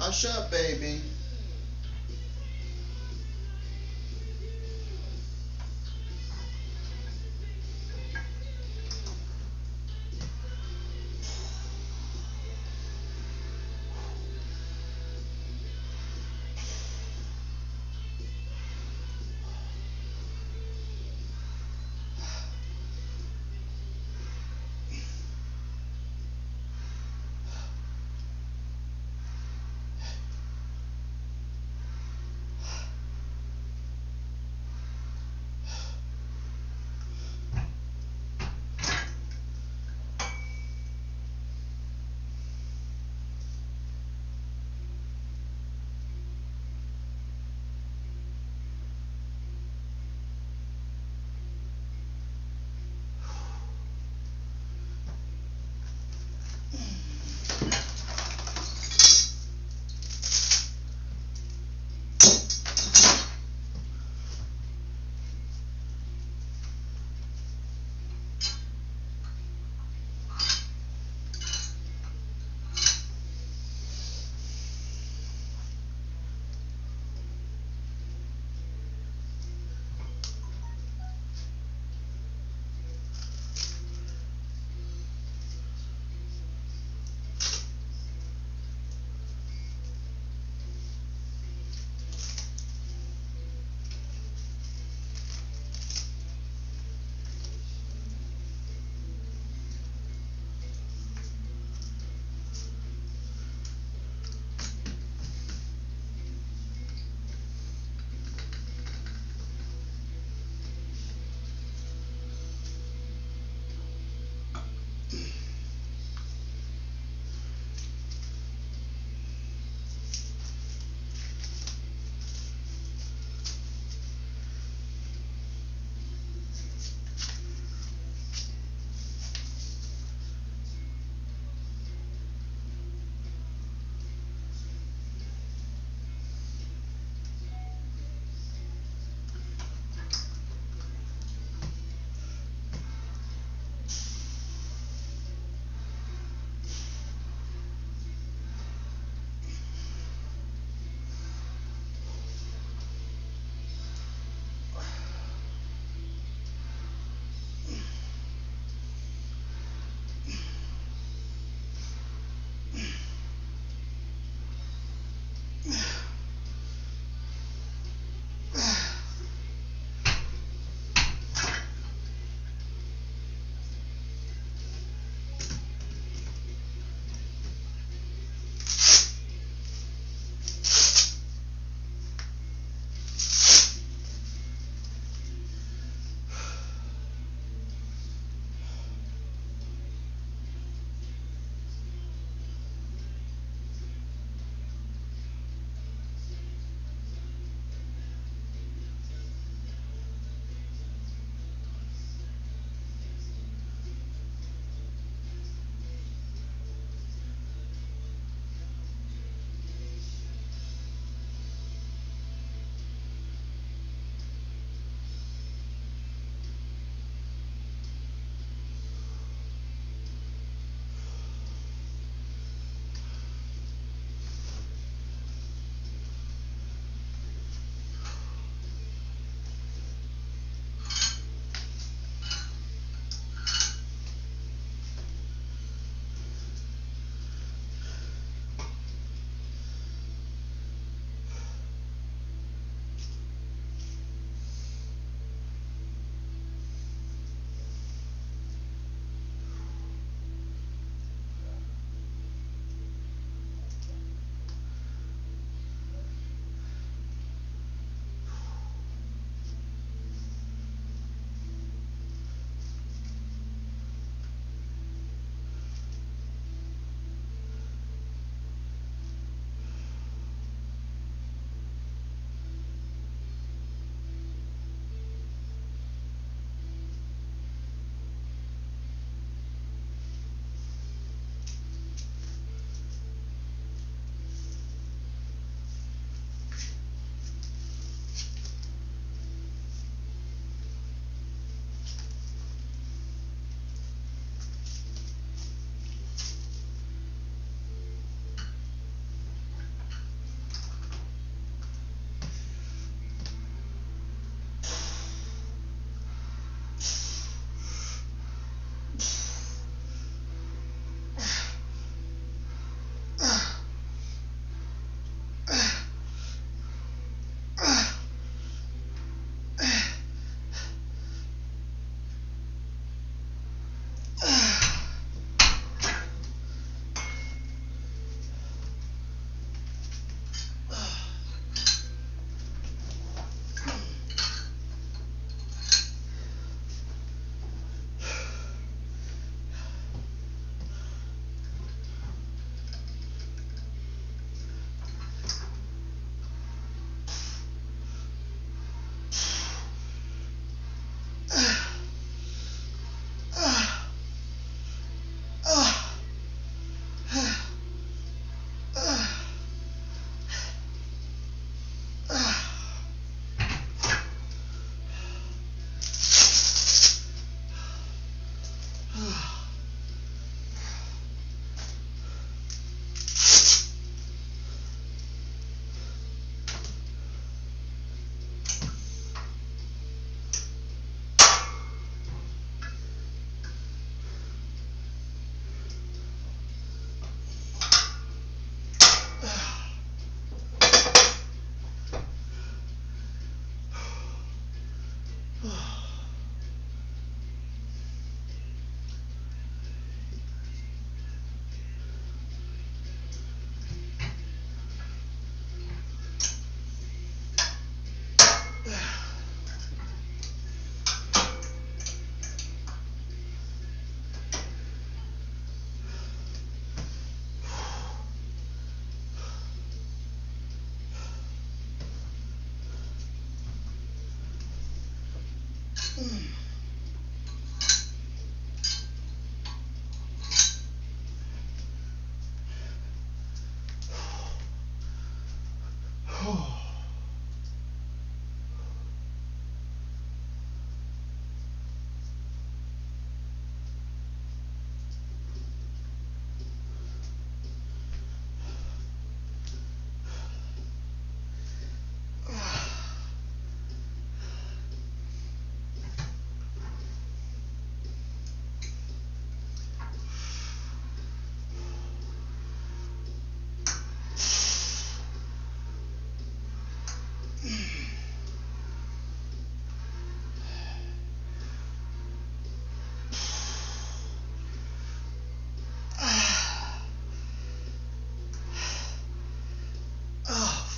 Hush up, baby.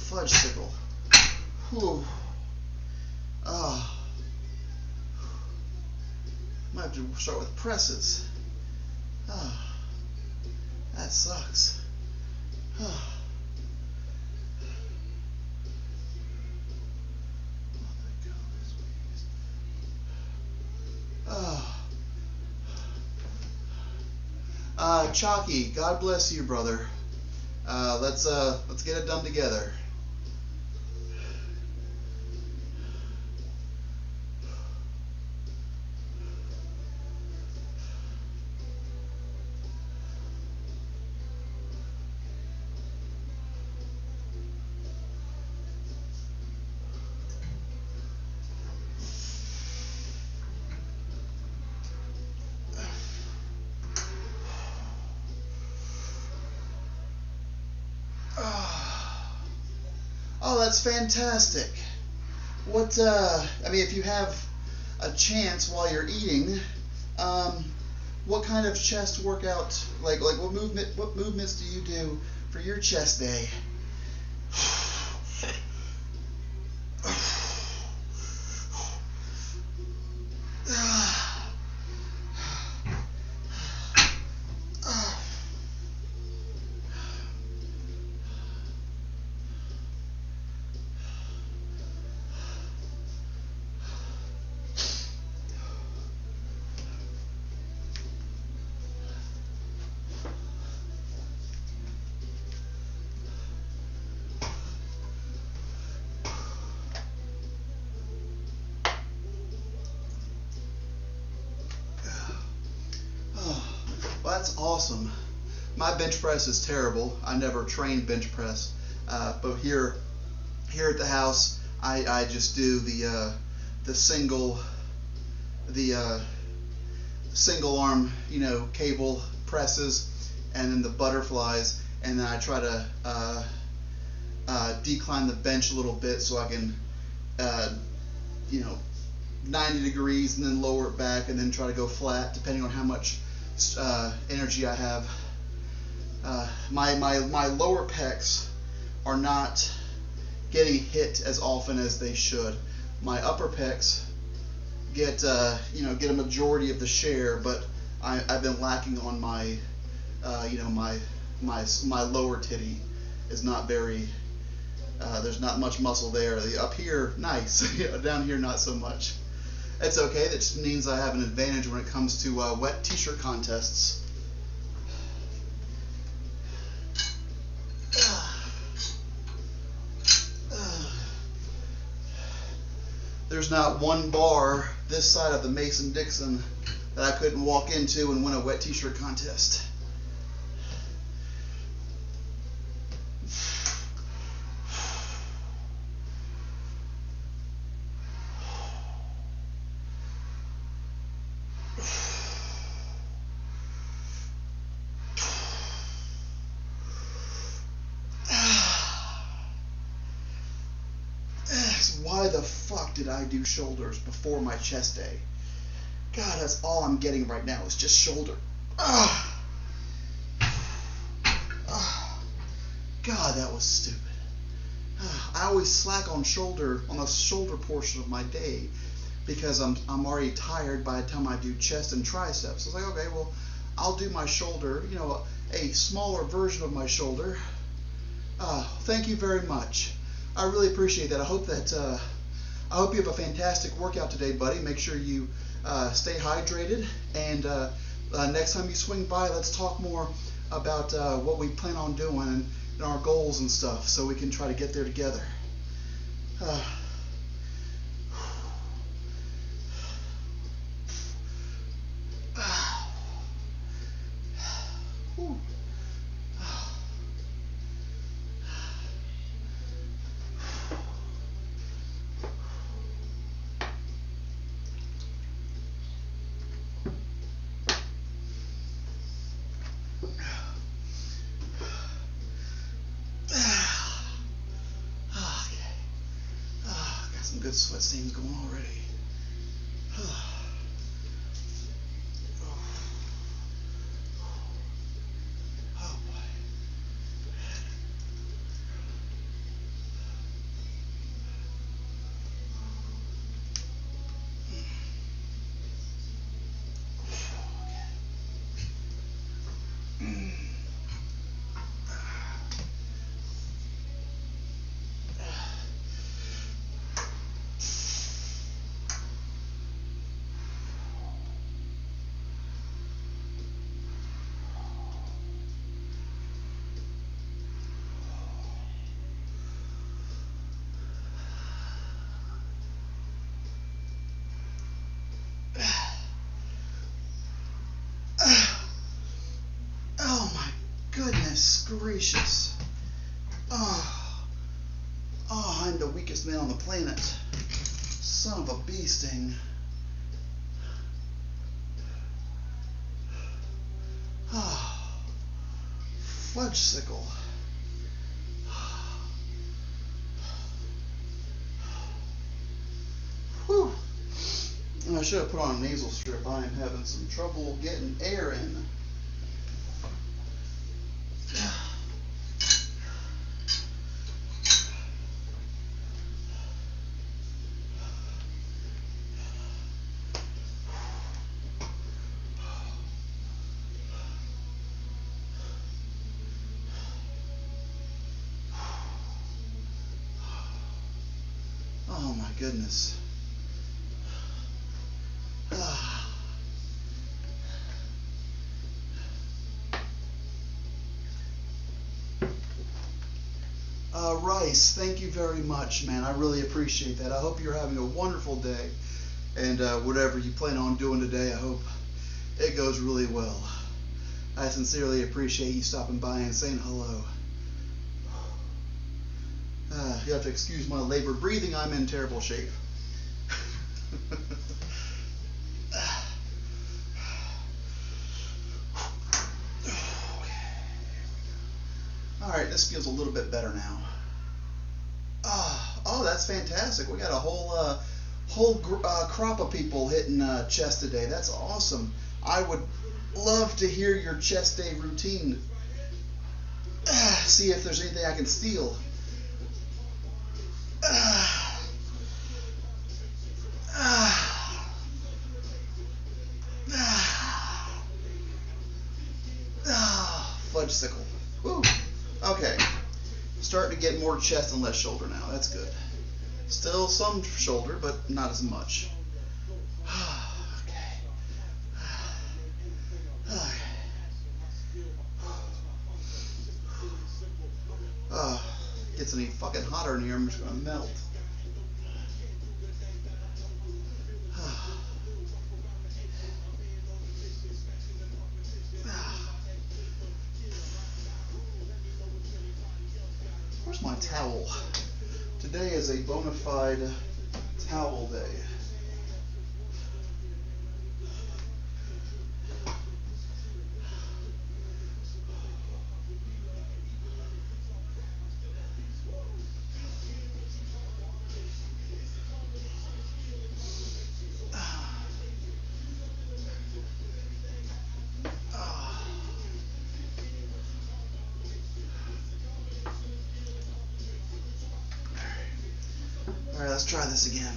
Fudgesicle. Whew. Might have to start with presses. That sucks. Chalky, God bless you, brother. Let's get it done together. Oh, that's fantastic. What, I mean, if you have a chance while you're eating, what kind of chest workout, like what movements do you do for your chest day? That's awesome. My bench press is terrible. I never trained bench press, but here at the house, I just do the single arm, cable presses, and then the butterflies, and then I try to decline the bench a little bit so I can 90 degrees and then lower it back and then try to go flat depending on how much energy I have. My lower pecs are not getting hit as often as they should. My upper pecs get a majority of the share, but I've been lacking on my my lower titty is not very. There's not much muscle there. Up here, nice. Down here, not so much. It's okay. That just means I have an advantage when it comes to wet t-shirt contests. There's not one bar this side of the Mason-Dixon that I couldn't walk into and win a wet t-shirt contest. Why the fuck did I do shoulders before my chest day? God, that's all I'm getting right now is just shoulder. God, that was stupid. I always slack on the shoulder portion of my day because I'm already tired by the time I do chest and triceps. I was like, okay, well, I'll do my shoulder, a smaller version of my shoulder. Thank you very much. I really appreciate that. I hope that I hope you have a fantastic workout today, buddy. Make sure you stay hydrated, and next time you swing by, let's talk more about what we plan on doing and our goals and stuff, so we can try to get there together. Some good sweat stains going already. Oh boy. Oh my goodness gracious. Oh, I'm the weakest man on the planet. Son of a bee sting. Fudgesicle. Whew. I should have put on a nasal strip. I am having some trouble getting air in. Oh my goodness. Rice, thank you very much, man. I really appreciate that. I hope you're having a wonderful day. And whatever you plan on doing today, I hope it goes really well. I sincerely appreciate you stopping by and saying hello. You have to excuse my labored breathing. I'm in terrible shape. Alright, this feels a little bit better now. Oh, that's fantastic. We got a whole crop of people hitting chest today. That's awesome. I would love to hear your chest day routine. See if there's anything I can steal. Fudgesicle. Woo. Okay. Starting to get more chest and less shoulder now. That's good. Still some shoulder, but not as much. Okay. Gets any fucking hotter in here, I'm just gonna melt. Where's my towel? Today is a bona fide towel day. Alright, let's try this again.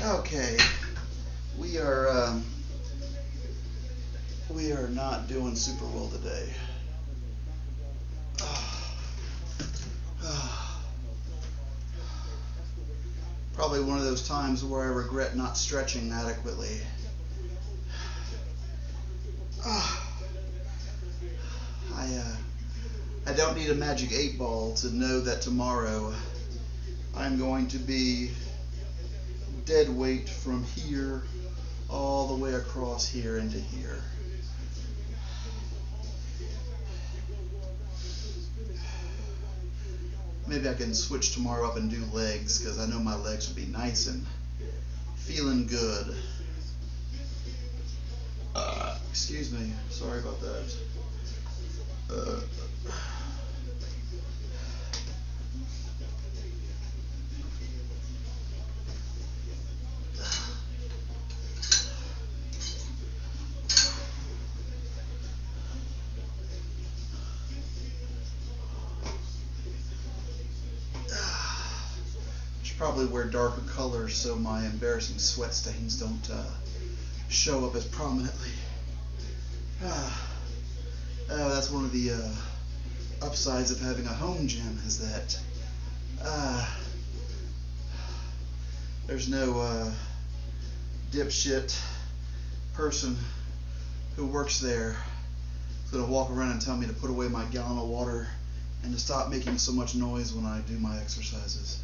Okay, we are not doing super well today. Probably one of those times where I regret not stretching adequately. I don't need a magic 8-ball to know that tomorrow I'm going to be dead weight from here all the way across here into here. Maybe I can switch tomorrow up and do legs, because I know my legs will be nice and feeling good. Excuse me, sorry about that. Should probably wear darker colors so my embarrassing sweat stains don't show up as prominently. That's one of the upsides of having a home gym, is that there's no dipshit person who works there who's going to walk around and tell me to put away my gallon of water and to stop making so much noise when I do my exercises.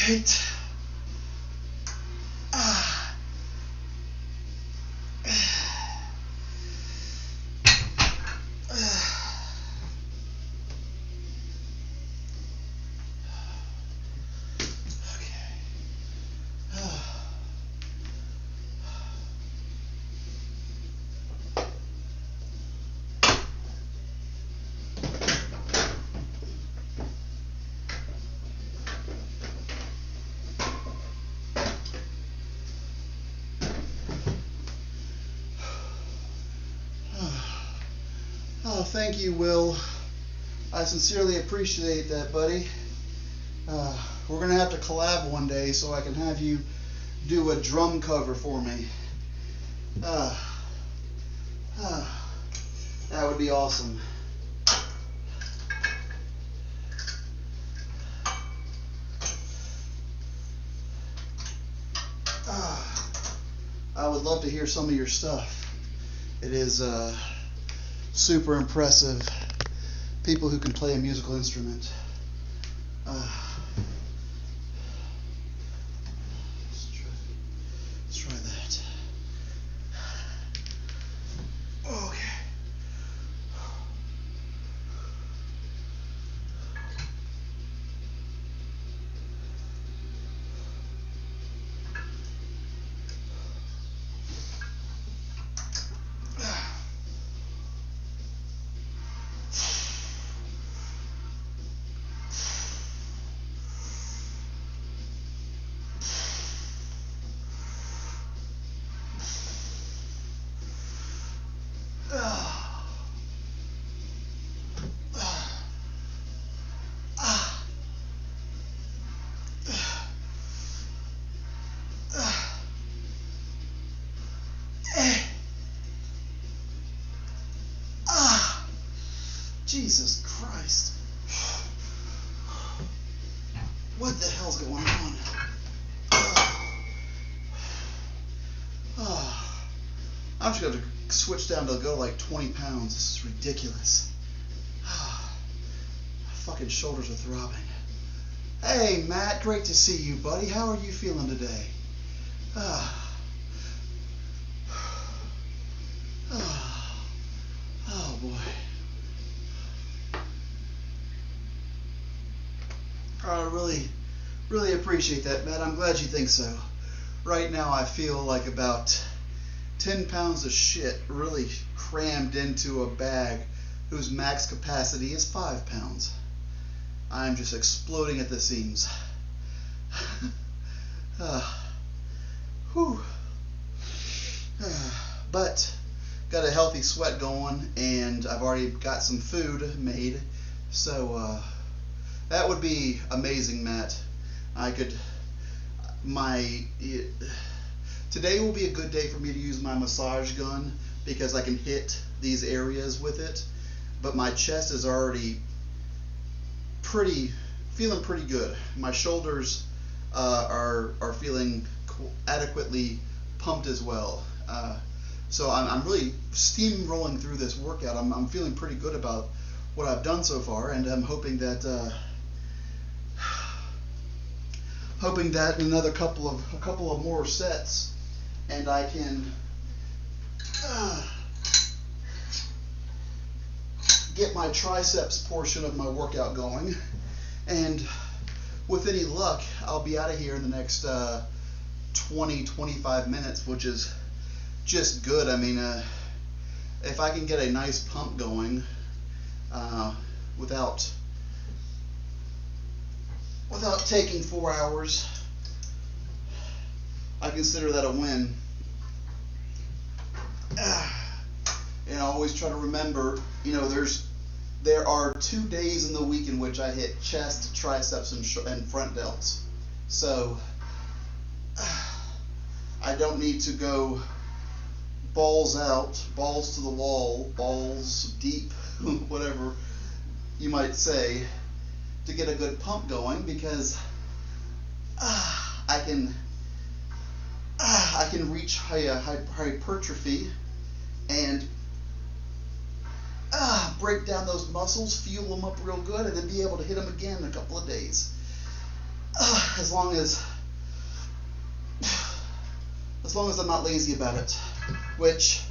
Eight. Oh, thank you, Will. I sincerely appreciate that, buddy. We're going to have to collab one day so I can have you do a drum cover for me. That would be awesome. I would love to hear some of your stuff. It is super impressive people who can play a musical instrument. Let's try that. Okay. Jesus Christ. What the hell's going on? I'm just going to switch down to go like 20 pounds. This is ridiculous. My fucking shoulders are throbbing. Hey, Matt, great to see you, buddy. How are you feeling today? Oh, boy. I really appreciate that, Matt. I'm glad you think so. Right now, I feel like about 10 pounds of shit really crammed into a bag whose max capacity is 5 pounds. I'm just exploding at the seams. But got a healthy sweat going, and I've already got some food made, so that would be amazing, Matt. Today will be a good day for me to use my massage gun because I can hit these areas with it, but my chest is already feeling pretty good. My shoulders are feeling adequately pumped as well. So I'm really steamrolling through this workout. I'm feeling pretty good about what I've done so far, and I'm hoping that in another couple of more sets, and I can get my triceps portion of my workout going, and with any luck, I'll be out of here in the next 20-25 minutes, which is just good. I mean, if I can get a nice pump going without taking 4 hours, I consider that a win. And I always try to remember, there are 2 days in the week in which I hit chest, triceps, and front delts. So I don't need to go balls out, balls to the wall, balls deep, whatever you might say, to get a good pump going, because I can reach hypertrophy and break down those muscles, fuel them up real good, and then be able to hit them again in a couple of days. As long as I'm not lazy about it, which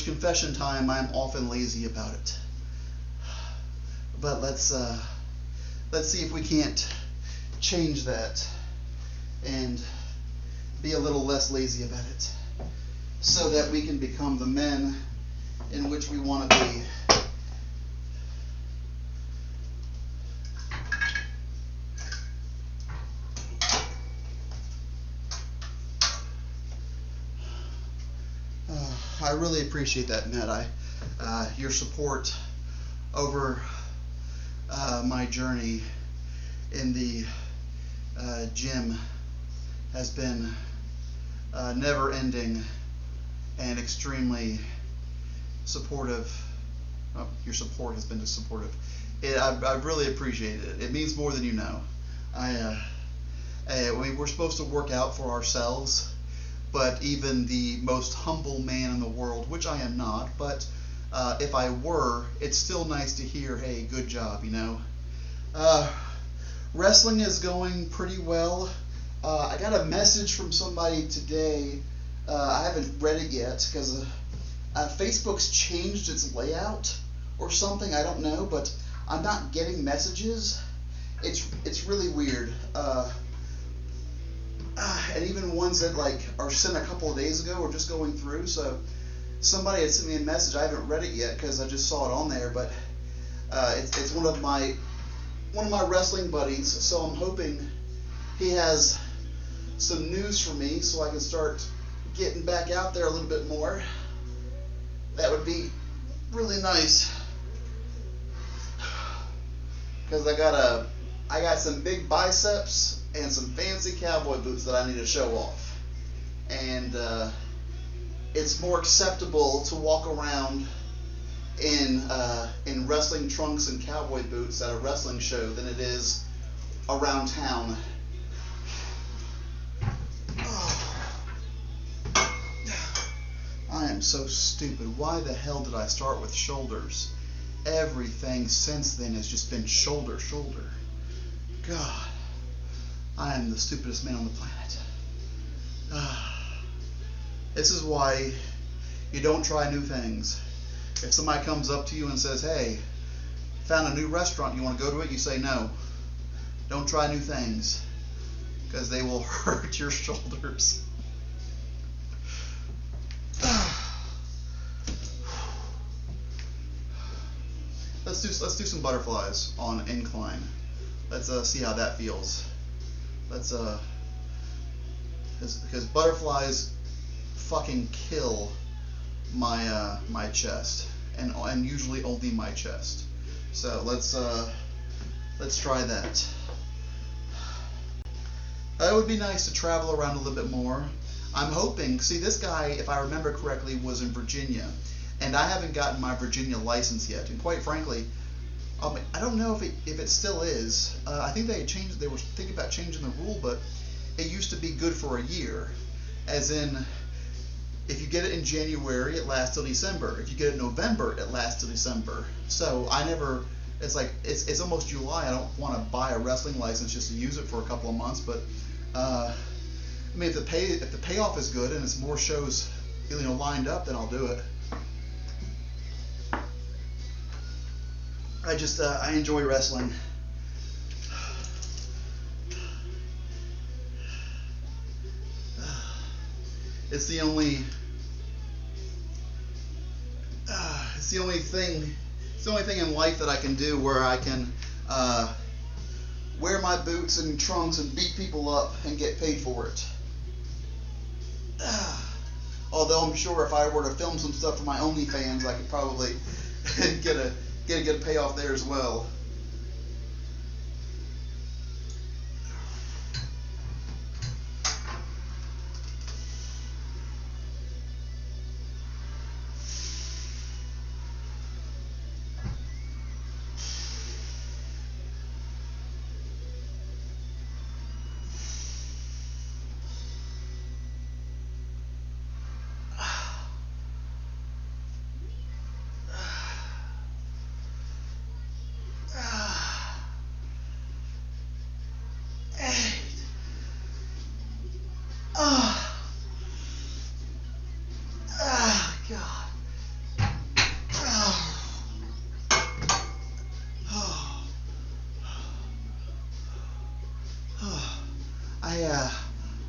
confession time, I'm often lazy about it. But let's see if we can't change that and be a little less lazy about it, so that we can become the men in which we want to be. I really appreciate that, Matt. Your support over my journey in the gym has been never-ending and extremely supportive. Your support has been supportive. I really appreciate it. It means more than you know. We're supposed to work out for ourselves, but even the most humble man in the world, which I am not, but if I were, it's still nice to hear, hey, good job, Wrestling is going pretty well. I got a message from somebody today. I haven't read it yet because Facebook's changed its layout or something. I don't know, but I'm not getting messages. It's really weird. And even ones that are sent a couple of days ago are just going through. So somebody had sent me a message. I haven't read it yet because I just saw it on there. But it's one of my wrestling buddies. So I'm hoping he has some news for me so I can start getting back out there a little bit more. That would be really nice, because I got some big biceps and some fancy cowboy boots that I need to show off, and it's more acceptable to walk around in wrestling trunks and cowboy boots at a wrestling show than it is around town. I am so stupid. Why the hell did I start with shoulders? Everything since then has just been shoulder. God, I am the stupidest man on the planet. This is why you don't try new things. If somebody comes up to you and says, hey, found a new restaurant, you want to go to it? You say no. Don't try new things, because they will hurt your shoulders. Let's do some butterflies on incline. Let's see how that feels. Let's because butterflies fucking kill my my chest, and usually only my chest. So let's try that. It would be nice to travel around a little bit more. I'm hoping. See, this guy, if I remember correctly, was in Virginia, and I haven't gotten my Virginia license yet. And quite frankly, I don't know if it still is. I think they changed. They were thinking about changing the rule, but it used to be good for a year, as in, if you get it in January, it lasts till December. If you get it in November, it lasts till December. So I never. It's like it's almost July. I don't want to buy a wrestling license just to use it for a couple of months. But I mean, if the payoff is good and it's more shows, lined up, then I'll do it. I enjoy wrestling. It's the only thing in life that I can do where I can wear my boots and trunks and beat people up and get paid for it. Although I'm sure if I were to film some stuff for my OnlyFans, I could probably get a good payoff there as well.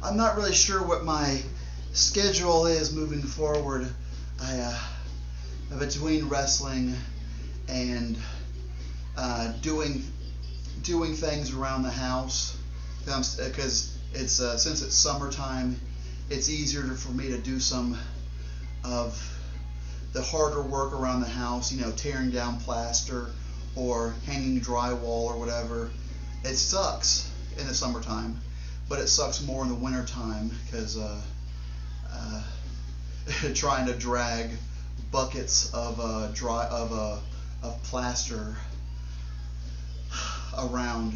I'm not really sure what my schedule is moving forward. Between wrestling and doing things around the house, because it's since it's summertime, it's easier for me to do some of the harder work around the house. Tearing down plaster or hanging drywall or whatever. It sucks in the summertime. But it sucks more in the winter time because trying to drag buckets of plaster around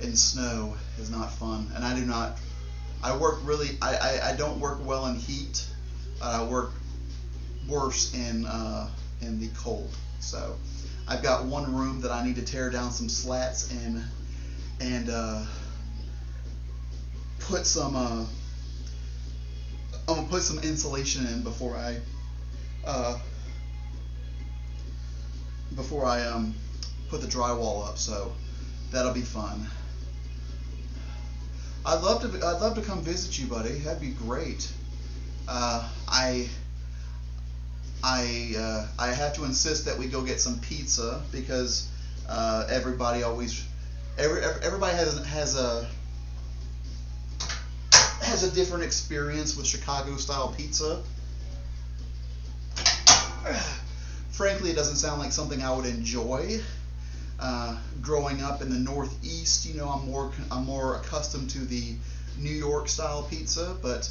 in snow is not fun. And I don't work well in heat. I work worse in the cold. So I've got one room that I need to tear down some slats in and put some I'm gonna put some insulation in before I put the drywall up, so that'll be fun. I'd love to come visit you, buddy. That'd be great. I have to insist that we go get some pizza because everybody has a different experience with Chicago style pizza. Frankly, it doesn't sound like something I would enjoy. Growing up in the Northeast, I'm more accustomed to the New York style pizza, but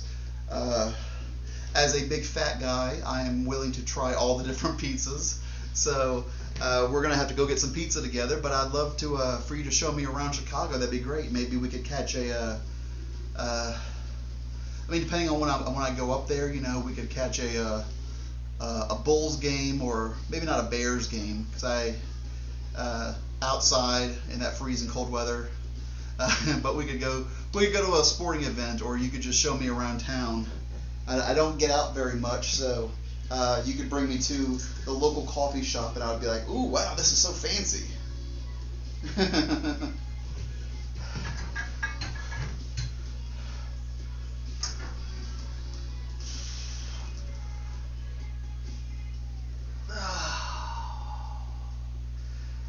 as a big fat guy, I am willing to try all the different pizzas. So we're gonna have to go get some pizza together. But I'd love to for you to show me around Chicago. That'd be great. Maybe we could catch I mean, depending on when I go up there, you know, we could catch a Bulls game, or maybe not a Bears game, because outside in that freezing cold weather. But we could go to a sporting event, or you could just show me around town. I don't get out very much, so you could bring me to the local coffee shop, and I would be like, "Ooh, wow, this is so fancy."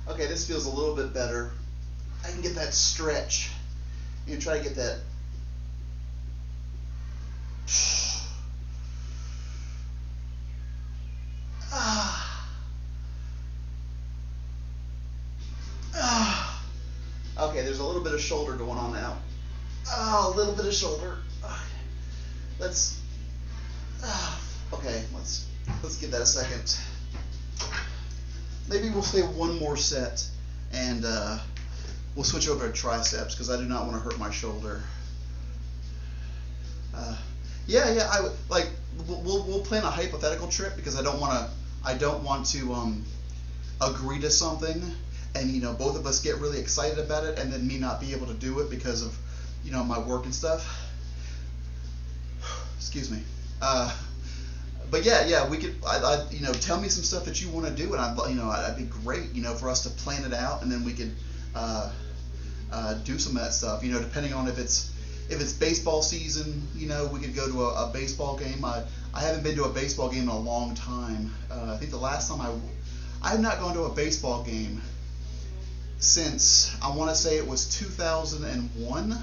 Okay, this feels a little bit better. I can get that stretch. You try to get that. Okay, there's a little bit of shoulder going on now. A little bit of shoulder. Let's. Okay, let's give that a second. Maybe we'll play one more set, and we'll switch over to triceps, because I do not want to hurt my shoulder. Yeah. I would like. We'll plan a hypothetical trip, because I don't want to agree to something, and you know, both of us get really excited about it, and then me not be able to do it because of, you know, my work and stuff. Excuse me. But yeah, we could. You know, tell me some stuff that you want to do, and I'd be great, you know, for us to plan it out, and then we could do some of that stuff. You know, depending on if it's baseball season, you know, we could go to a baseball game. I haven't been to a baseball game in a long time. I think the last time I have not gone to a baseball game since, I want to say it was 2001.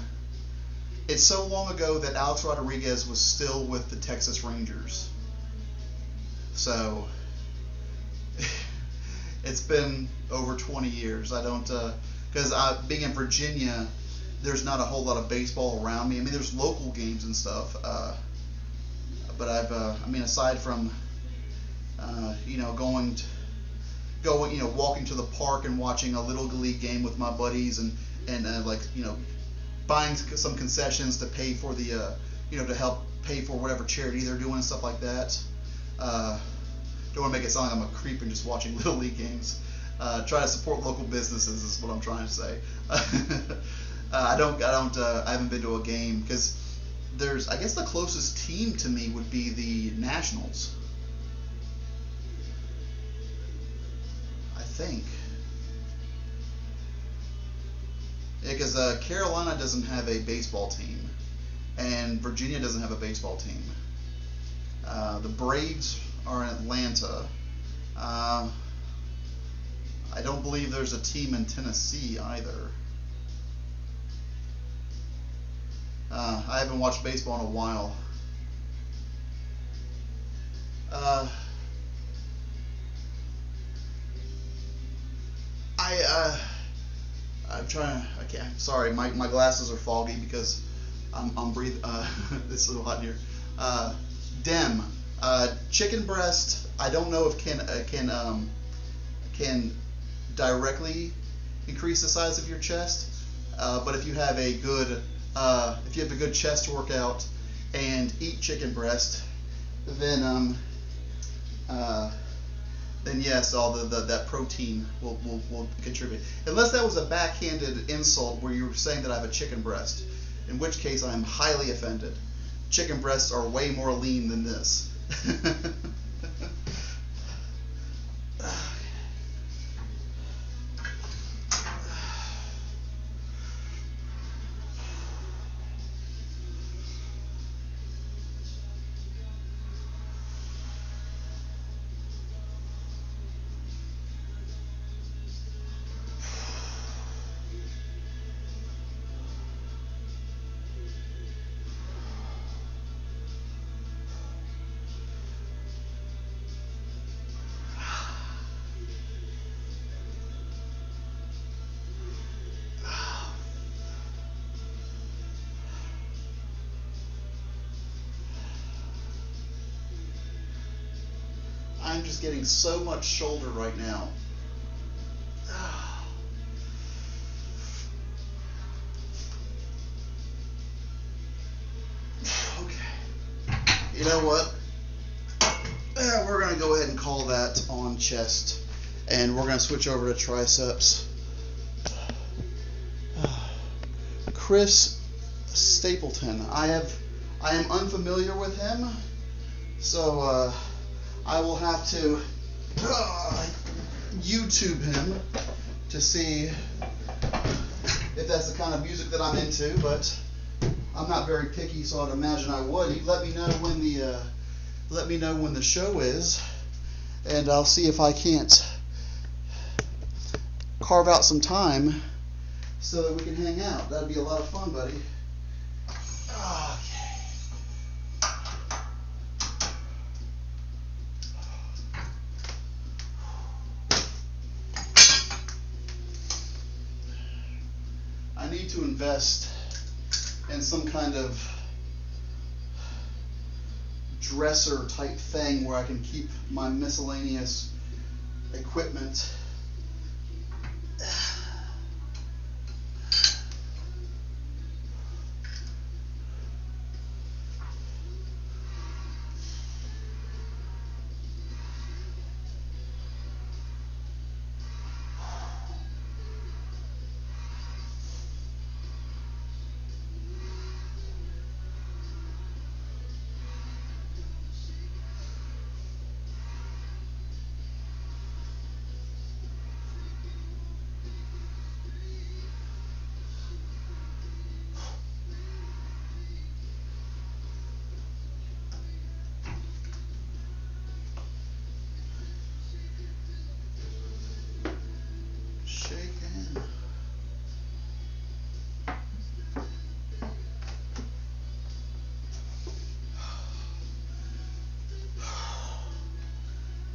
It's so long ago that Alex Rodriguez was still with the Texas Rangers. So it's been over 20 years. I don't, because being in Virginia, there's not a whole lot of baseball around me. I mean, there's local games and stuff, but aside from, you know, walking to the park and watching a little league game with my buddies, and like, you know, buying some concessions to pay for the, you know, to help pay for whatever charity they're doing and stuff like that. Don't want to make it sound like I'm a creep and just watching little league games. Try to support local businesses is what I'm trying to say. I haven't been to a game, because I guess the closest team to me would be the Nationals. I think. Yeah, because Carolina doesn't have a baseball team, and Virginia doesn't have a baseball team. The Braves are in Atlanta. I don't believe there's a team in Tennessee either. I haven't watched baseball in a while. I'm trying. I can't. I'm sorry, my glasses are foggy because I'm breathing. It's so hot in here. Dem. Chicken breast. I don't know if can directly increase the size of your chest, but if you have a good chest workout and eat chicken breast, then yes, all that protein will contribute. Unless that was a backhanded insult where you were saying that I have a chicken breast, in which case I am highly offended. Chicken breasts are way more lean than this. I'm just getting so much shoulder right now. Okay. You know what? We're going to go ahead and call that on chest. And we're going to switch over to triceps. Chris Stapleton. I am unfamiliar with him, so I will have to YouTube him to see if that's the kind of music that I'm into. But I'm not very picky, so I'd imagine I would. You let me know when the show is, and I'll see if I can't carve out some time so that we can hang out. That'd be a lot of fun, buddy. Okay. I need to invest in some kind of dresser type thing where I can keep my miscellaneous equipment.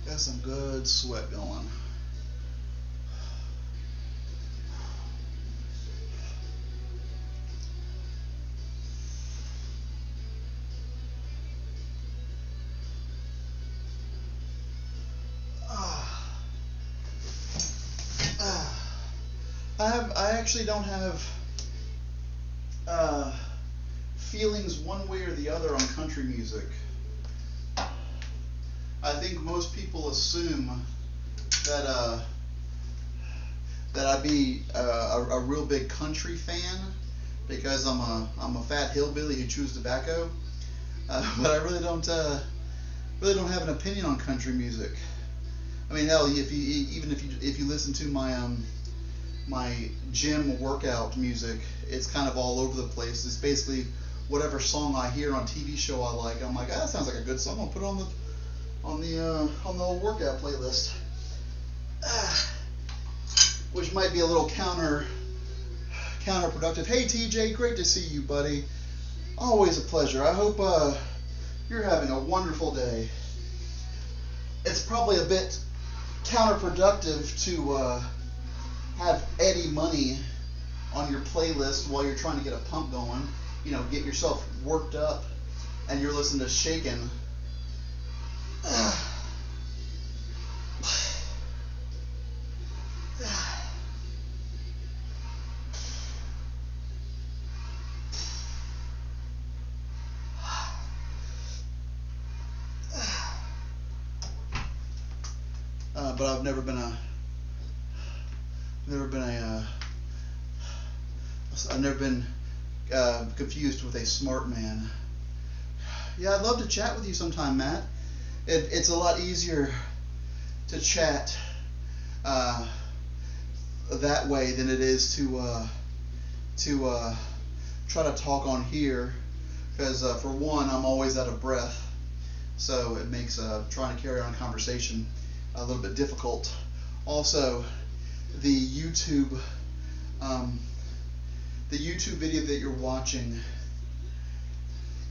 Got some good sweat going. I actually don't have feelings one way or the other on country music. I think most people assume that that I'd be a real big country fan because I'm a fat hillbilly who chews tobacco, but I really don't have an opinion on country music. I mean, hell, if you listen to my gym workout music, it's kind of all over the place. It's basically whatever song I hear on TV show I like. I'm like, that sounds like a good song. I'll put it on the old workout playlist, which might be a little counterproductive. Hey TJ, great to see you, buddy. Always a pleasure. I hope you're having a wonderful day. It's probably a bit counterproductive to have Eddie Money on your playlist while you're trying to get a pump going. You know, get yourself worked up, and you're listening to Shakin'. But I've never been confused with a smart man. Yeah, I'd love to chat with you sometime, Matt. It's a lot easier to chat that way than it is to try to talk on here, because for one, I'm always out of breath, so it makes trying to carry on a conversation a little bit difficult. Also, the YouTube video that you're watching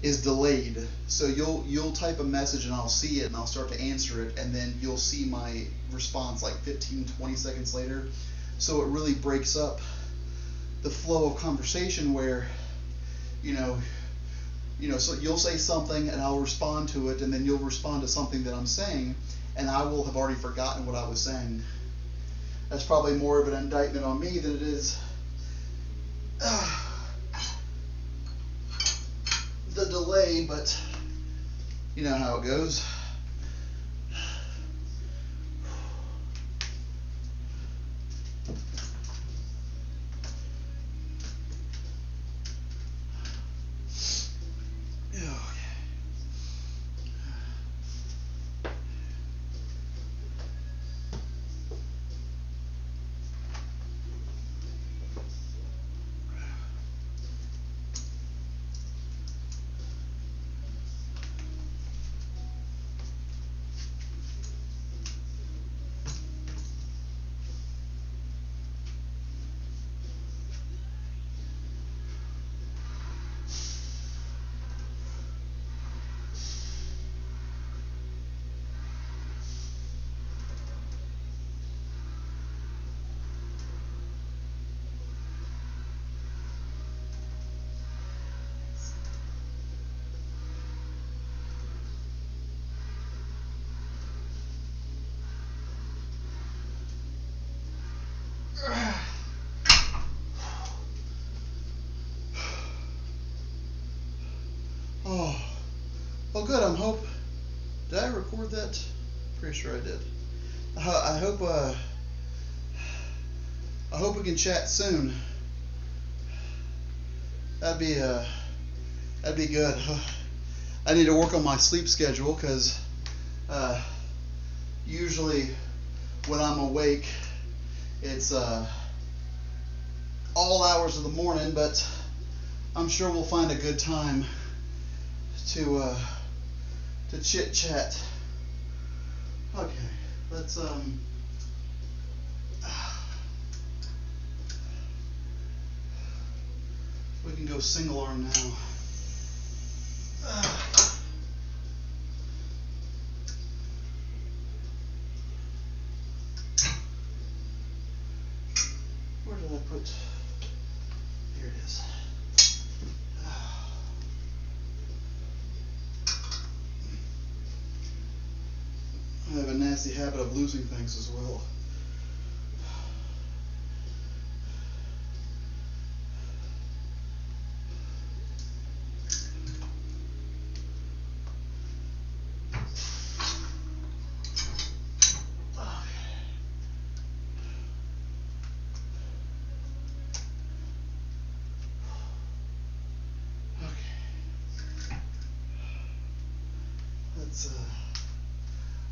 is delayed, so you'll type a message and I'll see it and I'll start to answer it, and then you'll see my response like 15-20 seconds later. So it really breaks up the flow of conversation where, you know, So you'll say something and I'll respond to it, and then you'll respond to something that I'm saying, and I will have already forgotten what I was saying. That's probably more of an indictment on me than it is the delay, but you know how it goes. Well, good. Did I record that? Pretty sure I did. I hope we can chat soon. That'd be good. I need to work on my sleep schedule because usually when I'm awake, it's all hours of the morning, but I'm sure we'll find a good time to chit chat. Okay, let's we can go single arm now. Where did I put? Here it is. I have a nasty habit of losing things as well.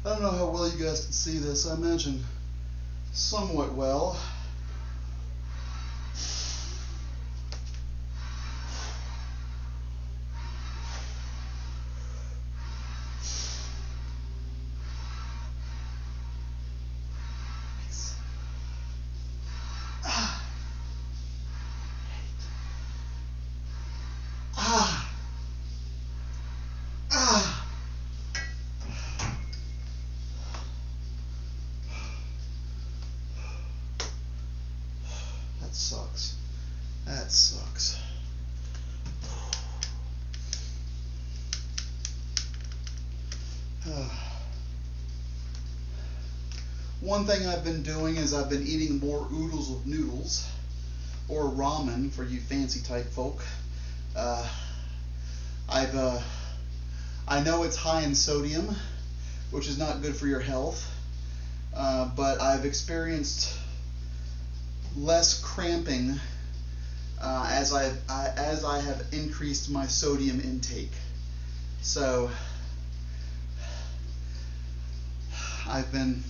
I don't know how well you guys can see this. I imagine somewhat well. That sucks. One thing I've been doing is I've been eating more oodles of noodles, or ramen for you fancy type folk. I know it's high in sodium, which is not good for your health, but I've experienced less cramping as I have increased my sodium intake. So I've been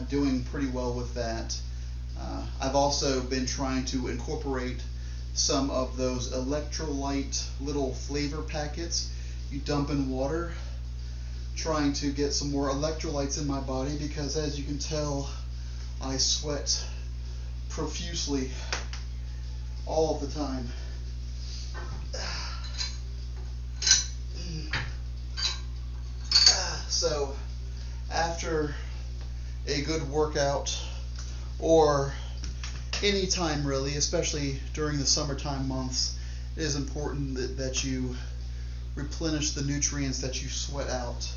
doing pretty well with that. I've also been trying to incorporate some of those electrolyte little flavor packets you dump in water, trying to get some more electrolytes in my body, because as you can tell, I sweat profusely all of the time. So after a good workout, or any time really, especially during the summertime months, it is important that you replenish the nutrients that you sweat out.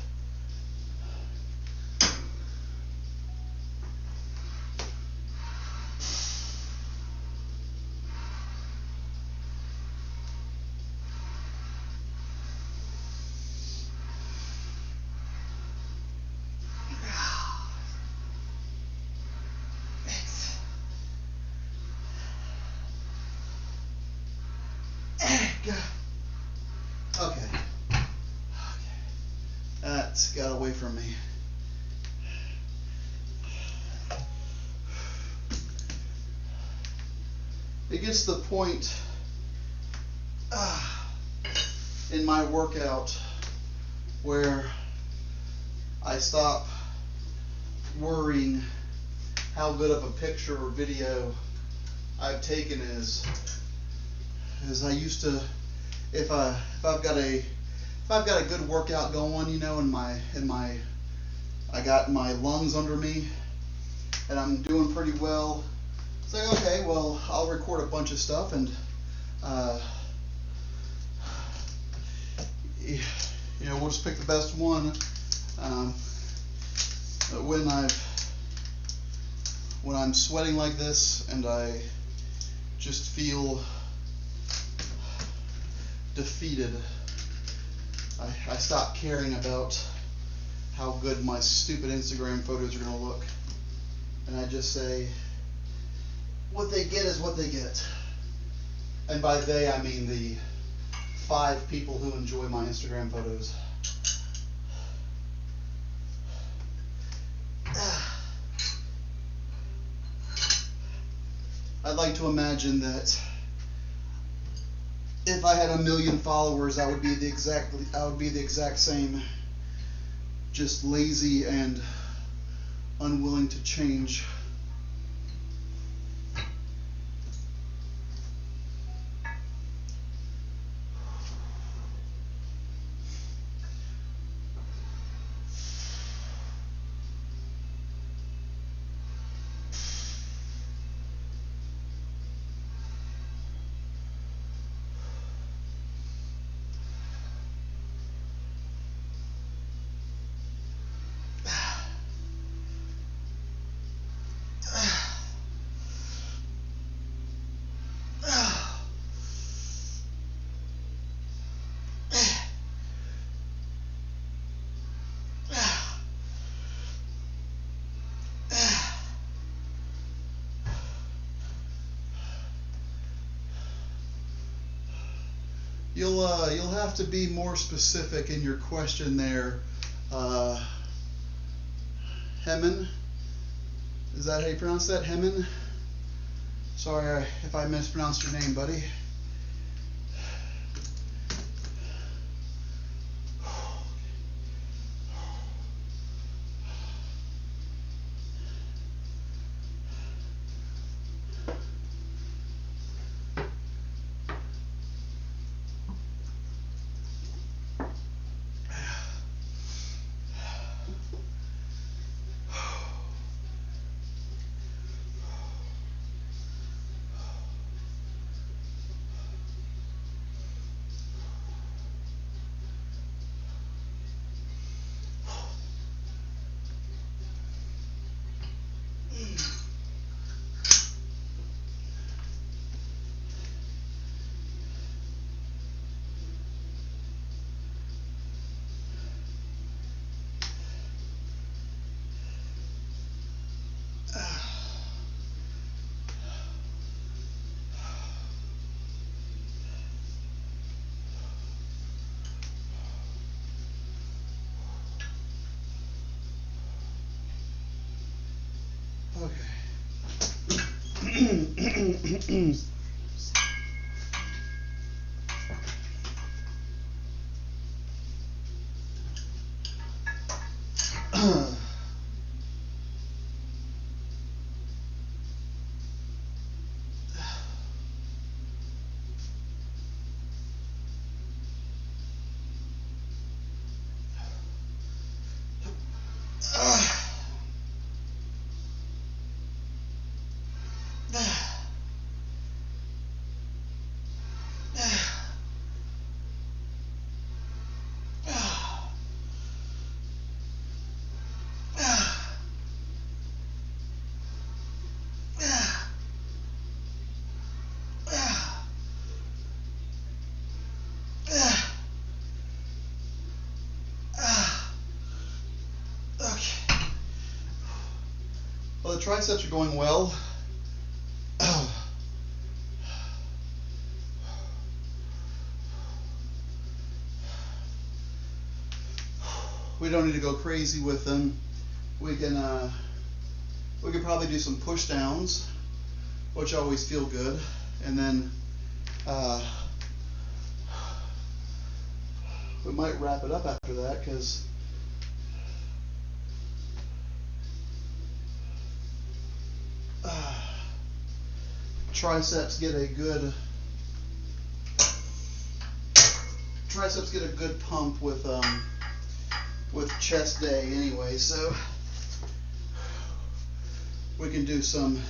Okay. That's got away from me. It gets to the point in my workout where I stop worrying how good of a picture or video I've taken is. As I used to, if I've got a good workout going, you know, I got my lungs under me and I'm doing pretty well. It's like, okay, well, I'll record a bunch of stuff and you know, we'll just pick the best one. When I'm sweating like this and I just feel defeated, I stop caring about how good my stupid Instagram photos are going to look, and I just say, what they get is what they get. And by they, I mean the 5 people who enjoy my Instagram photos. I'd like to imagine that if I had 1 million followers, I would be the exact same, just lazy and unwilling to change. You'll have to be more specific in your question there, Hemin. Is that how you pronounce that, Hemin? Sorry if I mispronounced your name, buddy. Okay. Well, the triceps are going well. We don't need to go crazy with them. We can probably do some push downs, which always feel good, and then we might wrap it up after that because triceps get a good pump with chest day anyway, so we can do some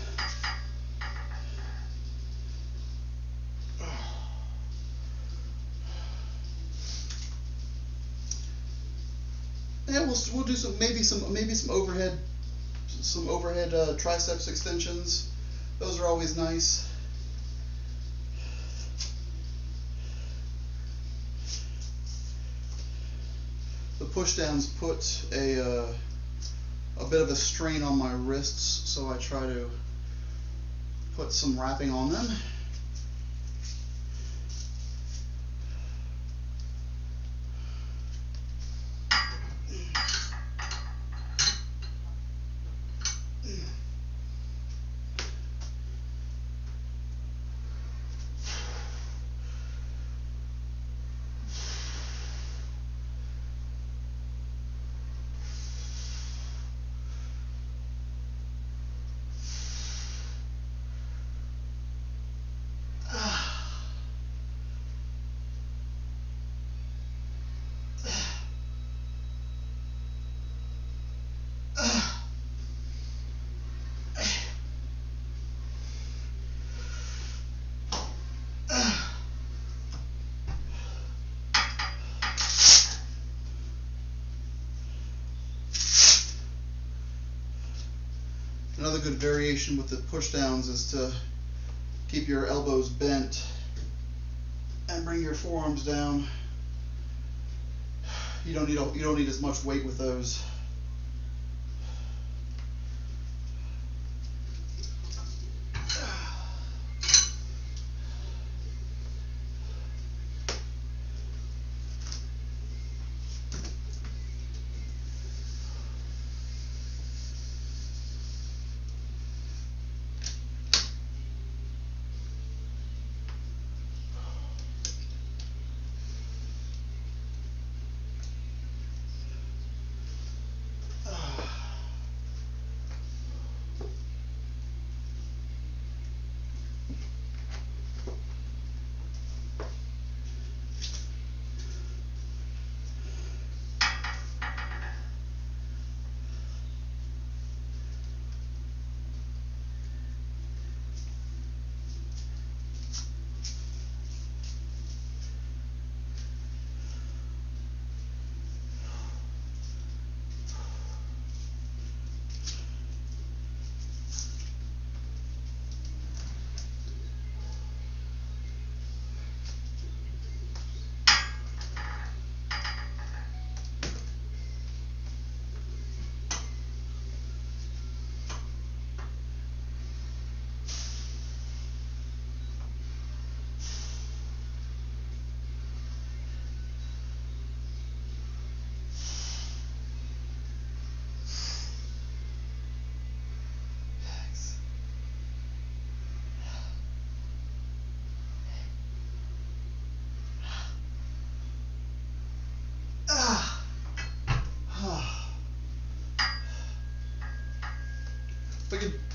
we'll do some maybe some overhead triceps extensions. Those are always nice. The push downs put a bit of a strain on my wrists, so I try to put some wrapping on them. Another good variation with the push downs is to keep your elbows bent and bring your forearms down. You don't need as much weight with those.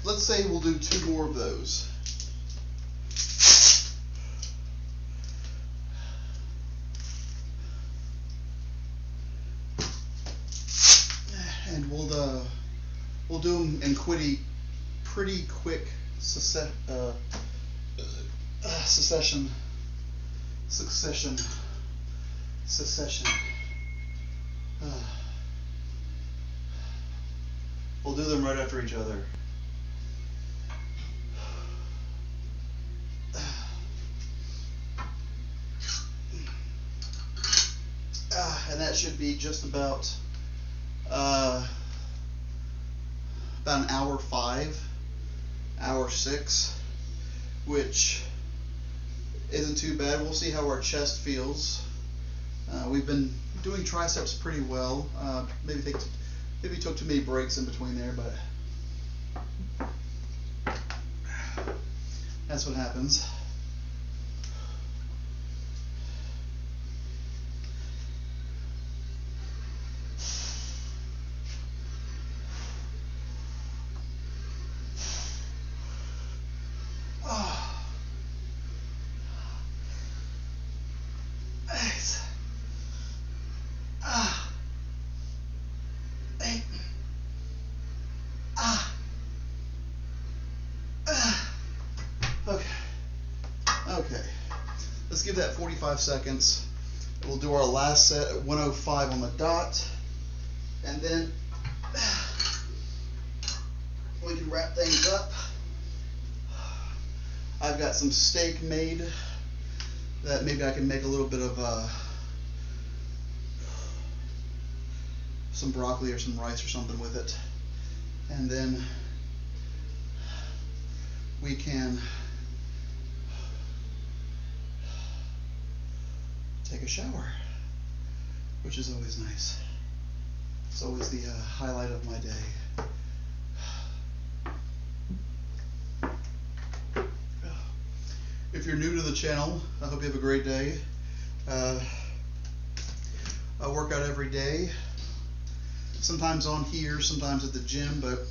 Let's say we'll do 2 more of those. And we'll do them in pretty quick succession. We'll do them right after each other. And that should be just about about an hour 5, hour 6, which isn't too bad. We'll see how our chest feels. We've been doing triceps pretty well. Maybe took too many breaks in between there, but that's what happens. Okay, let's give that 45 seconds. We'll do our last set at 105 on the dot, and then we can wrap things up. I've got some steak made that maybe I can make a little bit of some broccoli or some rice or something with it, and then we can take a shower, which is always nice. It's always the highlight of my day. If you're new to the channel, I hope you have a great day. I work out every day, sometimes on here, sometimes at the gym, but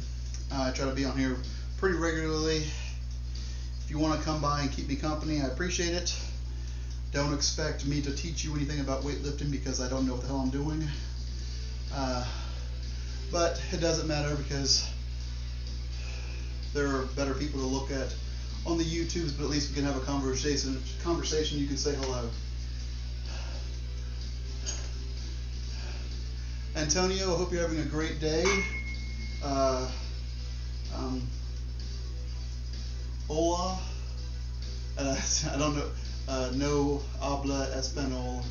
I try to be on here pretty regularly. If you want to come by and keep me company, I appreciate it. Don't expect me to teach you anything about weightlifting because I don't know what the hell I'm doing. But it doesn't matter because there are better people to look at on the YouTubes, but at least we can have a conversation. You can say hello. Antonio, I hope you're having a great day. Hola. I don't know. No habla español.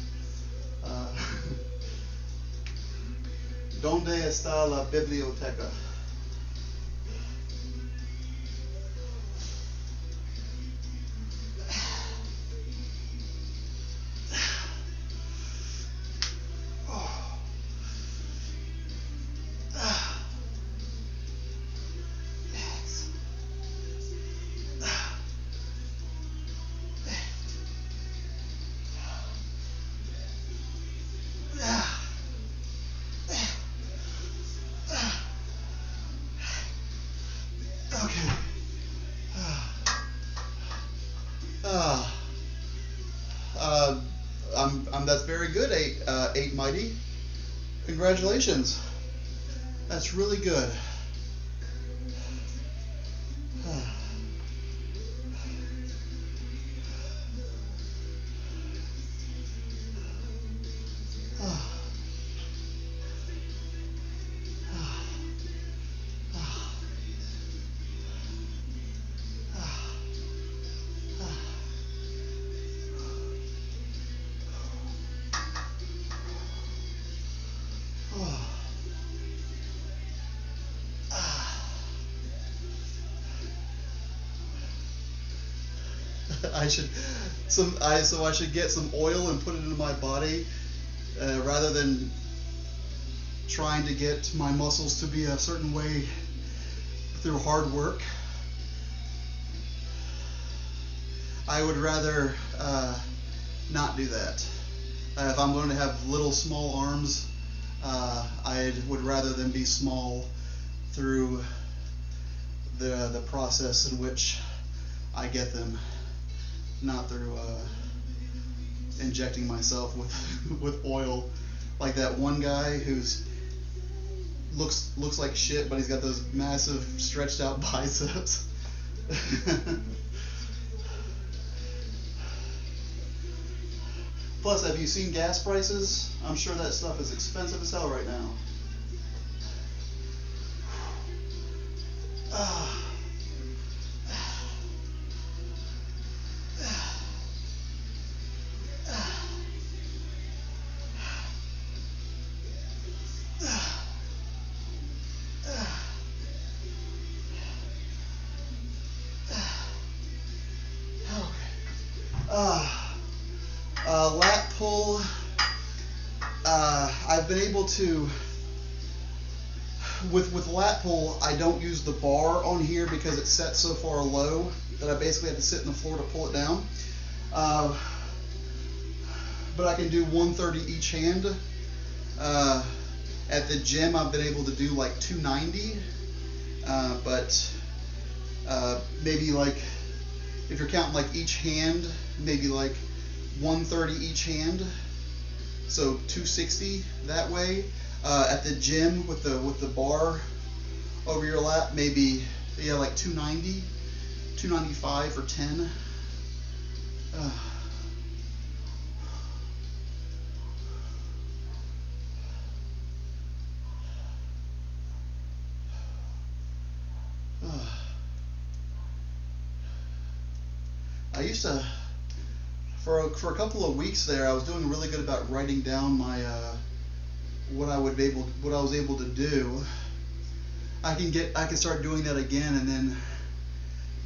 ¿Dónde está la biblioteca? That's very good, 8 Mighty. Congratulations. That's really good. I should get some oil and put it into my body rather than trying to get my muscles to be a certain way through hard work. I would rather not do that. If I'm going to have little small arms, I would rather them be small through the process in which I get them, not through injecting myself with oil, like that one guy who's looks like shit, but he's got those massive stretched out biceps. Plus, have you seen gas prices? I'm sure that stuff is expensive as hell right now. been able to, with lat pull, I don't use the bar on here because it's set so far low that I basically have to sit in the floor to pull it down. But I can do 130 each hand. At the gym, I've been able to do like 290, but maybe like, if you're counting like each hand, maybe like 130 each hand, so 260 that way. At the gym with the bar over your lap, maybe, yeah, like 290, 295 for 10. I used to, for a couple of weeks there, I was doing really good about writing down my what I was able to do. I can start doing that again, and then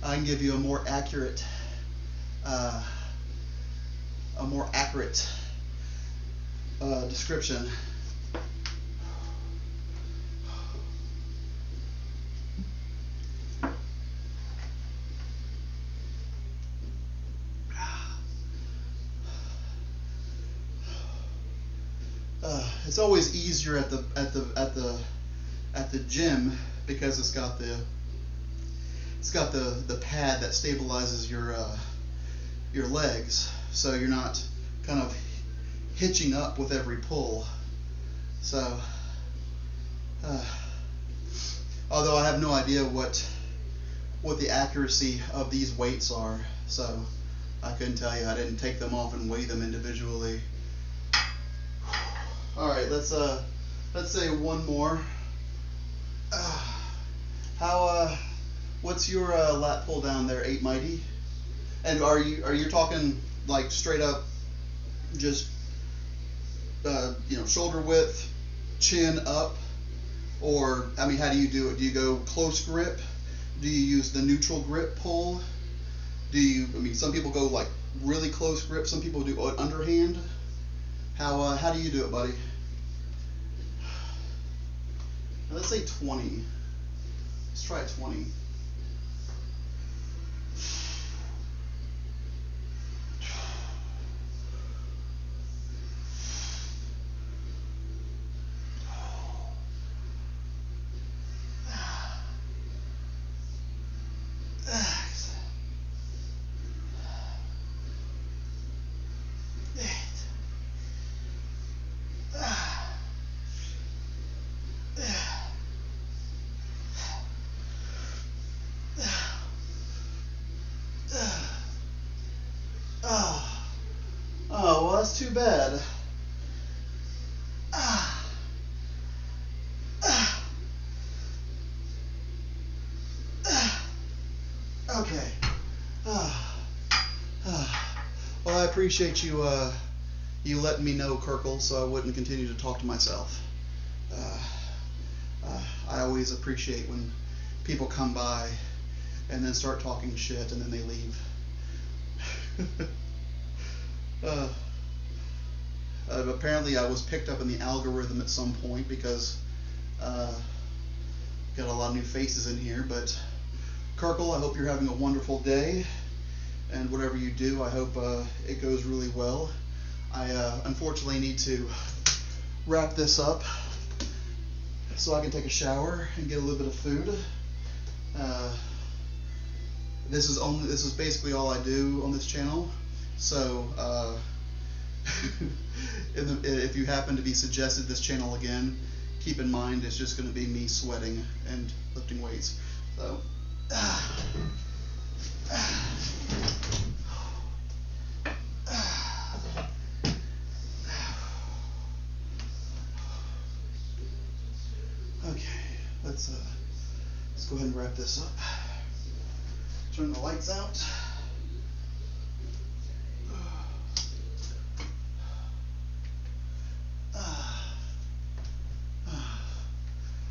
I can give you a more accurate description. It's always easier at the gym because it's got the pad that stabilizes your legs, so you're not kind of hitching up with every pull. So, although I have no idea what the accuracy of these weights are, so I couldn't tell you. I didn't take them off and weigh them individually. All right, let's say one more. What's your lat pull down there, 8 mighty? And are you talking like straight up, just shoulder width, chin up, or I mean, how do you do it? Do you go close grip? Do you use the neutral grip pull? Some people go like really close grip. Some people do underhand. How do you do it, buddy? Now, let's say 20. Let's try 20. Oh, well, that's too bad. Okay. Well, I appreciate you letting me know, Kirkle, so I wouldn't continue to talk to myself. I always appreciate when people come by and then start talking shit and then they leave. Apparently I was picked up in the algorithm at some point because got a lot of new faces in here. But Kirkle, I hope you're having a wonderful day, and whatever you do, I hope it goes really well. I unfortunately need to wrap this up so I can take a shower and get a little bit of food. This is basically all I do on this channel. So if you happen to be suggested this channel again, keep in mind it's just going to be me sweating and lifting weights. So okay, let's go ahead and wrap this up. Turn the lights out.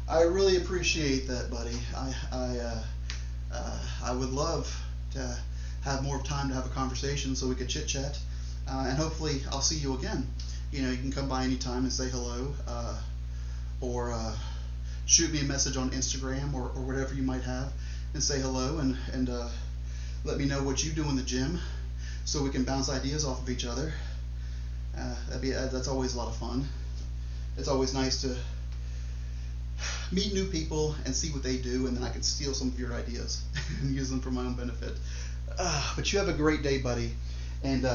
I really appreciate that, buddy. I would love to have more time to have a conversation so we could chit chat, and hopefully I'll see you again. You can come by anytime and say hello, or shoot me a message on Instagram or whatever you might have, and say hello, and let me know what you do in the gym, so we can bounce ideas off of each other. That's always a lot of fun. It's always nice to meet new people and see what they do, and then I can steal some of your ideas and use them for my own benefit. But you have a great day, buddy, and